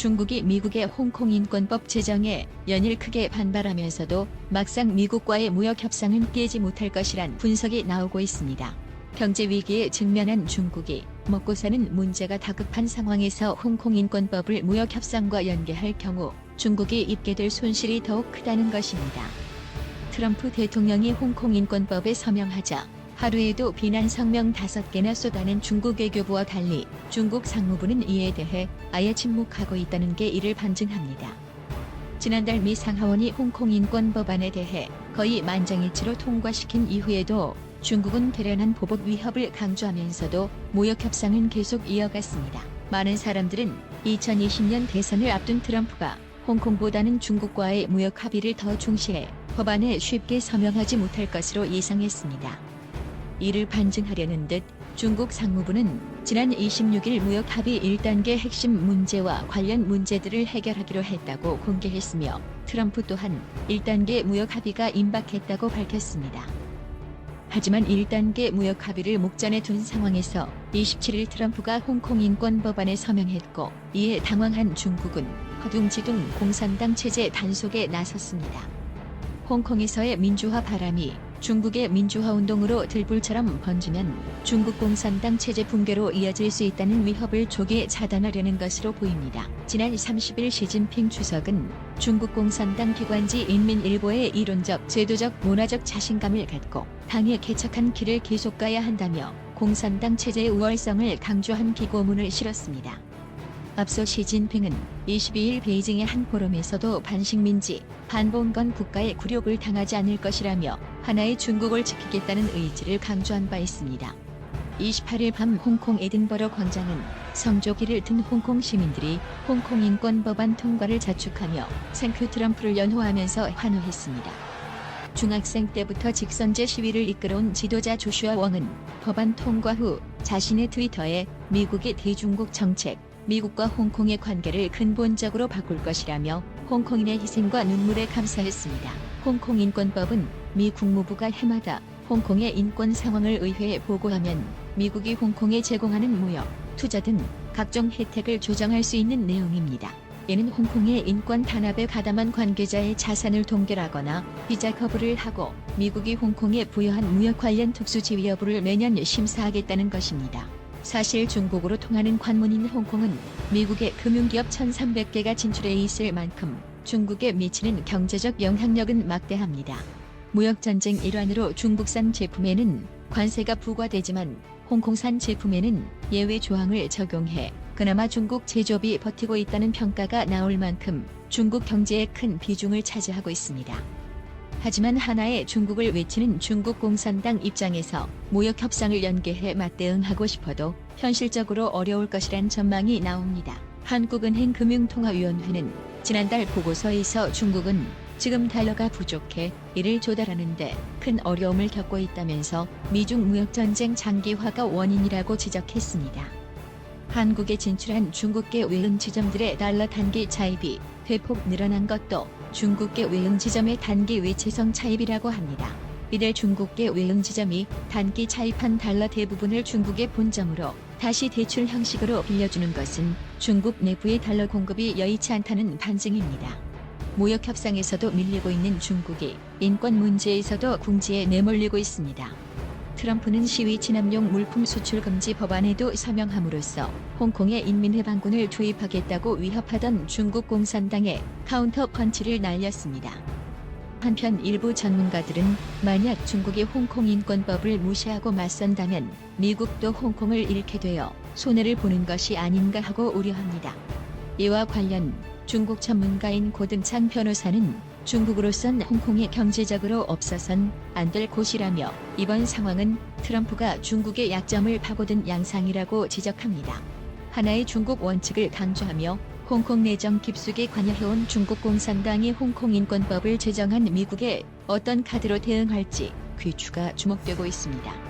중국이 미국의 홍콩 인권법 제정에 연일 크게 반발하면서도 막상 미국과의 무역 협상은 깨지 못할 것이란 분석이 나오고 있습니다. 경제 위기에 직면한 중국이 먹고 사는 문제가 다급한 상황에서 홍콩 인권법을 무역 협상과 연계할 경우 중국이 입게 될 손실이 더욱 크다는 것입니다. 트럼프 대통령이 홍콩 인권법에 서명하자 하루에도 비난 성명 5개나 쏟아낸 중국 외교부와 달리 중국 상무부는 이에 대해 아예 침묵하고 있다는 게 이를 반증합니다. 지난달 미 상하원이 홍콩 인권 법안에 대해 거의 만장일치로 통과시킨 이후에도 중국은 대련한 보복 위협을 강조하면서도 무역 협상은 계속 이어갔습니다. 많은 사람들은 2020년 대선을 앞둔 트럼프가 홍콩보다는 중국과의 무역 합의를 더 중시해 법안에 쉽게 서명하지 못할 것으로 예상했습니다. 이를 반증하려는 듯 중국 상무부는 지난 26일 무역 합의 1단계 핵심 문제와 관련 문제들을 해결하기로 했다고 공개했으며 트럼프 또한 1단계 무역 합의가 임박했다고 밝혔습니다. 하지만 1단계 무역 합의를 목전에 둔 상황에서 27일 트럼프가 홍콩 인권 법안에 서명했고 이에 당황한 중국은 허둥지둥 공산당 체제 단속에 나섰습니다. 홍콩에서의 민주화 바람이 중국의 민주화 운동으로 들불처럼 번지면 중국 공산당 체제 붕괴로 이어질 수 있다는 위협을 조기에 차단하려는 것으로 보입니다. 지난 30일 시진핑 주석은 중국 공산당 기관지 인민일보에 이론적, 제도적, 문화적 자신감을 갖고 당의 개척한 길을 계속 가야 한다며 공산당 체제의 우월성을 강조한 기고문을 실었습니다. 앞서 시진핑은 22일 베이징의 한 포럼에서도 반식민지, 반봉건 국가의 굴욕을 당하지 않을 것이라며 하나의 중국을 지키겠다는 의지를 강조한 바 있습니다. 28일 밤 홍콩 에든버러 광장은 성조기를 든 홍콩 시민들이 홍콩 인권 법안 통과를 자축하며 생큐 트럼프를 연호하면서 환호했습니다. 중학생 때부터 직선제 시위를 이끌어온 지도자 조슈아 웡은 법안 통과 후 자신의 트위터에 미국의 대중국 정책, 미국과 홍콩의 관계를 근본적으로 바꿀 것이라며 홍콩인의 희생과 눈물에 감사했습니다. 홍콩 인권법은 미 국무부가 해마다 홍콩의 인권 상황을 의회에 보고하면 미국이 홍콩에 제공하는 무역, 투자 등 각종 혜택을 조정할 수 있는 내용입니다. 이는 홍콩의 인권 탄압에 가담한 관계자의 자산을 동결하거나 비자 거부를 하고 미국이 홍콩에 부여한 무역 관련 특수지위 여부를 매년 심사하겠다는 것입니다. 사실 중국으로 통하는 관문인 홍콩은 미국의 금융기업 1,300개가 진출해 있을 만큼 중국에 미치는 경제적 영향력은 막대합니다. 무역전쟁 일환으로 중국산 제품에는 관세가 부과되지만 홍콩산 제품에는 예외 조항을 적용해 그나마 중국 제조업이 버티고 있다는 평가가 나올 만큼 중국 경제에 큰 비중을 차지하고 있습니다. 하지만 하나의 중국을 외치는 중국 공산당 입장에서 무역 협상을 연계해 맞대응하고 싶어도 현실적으로 어려울 것이란 전망이 나옵니다. 한국은행 금융통화위원회는 지난달 보고서에서 중국은 지금 달러가 부족해 이를 조달하는 데 큰 어려움을 겪고 있다면서 미중 무역전쟁 장기화가 원인이라고 지적했습니다. 한국에 진출한 중국계 외흥 지점들의 달러 단기 차입이 대폭 늘어난 것도 중국계 외흥 지점의 단기 외채성 차입이라고 합니다. 이들 중국계 외흥 지점이 단기 차입한 달러 대부분을 중국의 본점으로 다시 대출 형식으로 빌려주는 것은 중국 내부의 달러 공급이 여의치 않다는 반증입니다. 무역 협상에서도 밀리고 있는 중국이 인권 문제에서도 궁지에 내몰리고 있습니다. 트럼프는 시위 진압용 물품 수출 금지 법안에도 서명함으로써 홍콩에 인민해방군을 투입하겠다고 위협하던 중국 공산당에 카운터 펀치를 날렸습니다. 한편 일부 전문가들은 만약 중국이 홍콩 인권법을 무시하고 맞선다면 미국도 홍콩을 잃게 되어 손해를 보는 것이 아닌가 하고 우려합니다. 이와 관련 중국 전문가인 고든창 변호사는 중국으로선 홍콩이 경제적으로 없어선 안 될 곳이라며 이번 상황은 트럼프가 중국의 약점을 파고든 양상이라고 지적합니다. 하나의 중국 원칙을 강조하며 홍콩 내정 깊숙이 관여해온 중국 공산당이 홍콩 인권법을 제정한 미국에 어떤 카드로 대응할지 귀추가 주목되고 있습니다.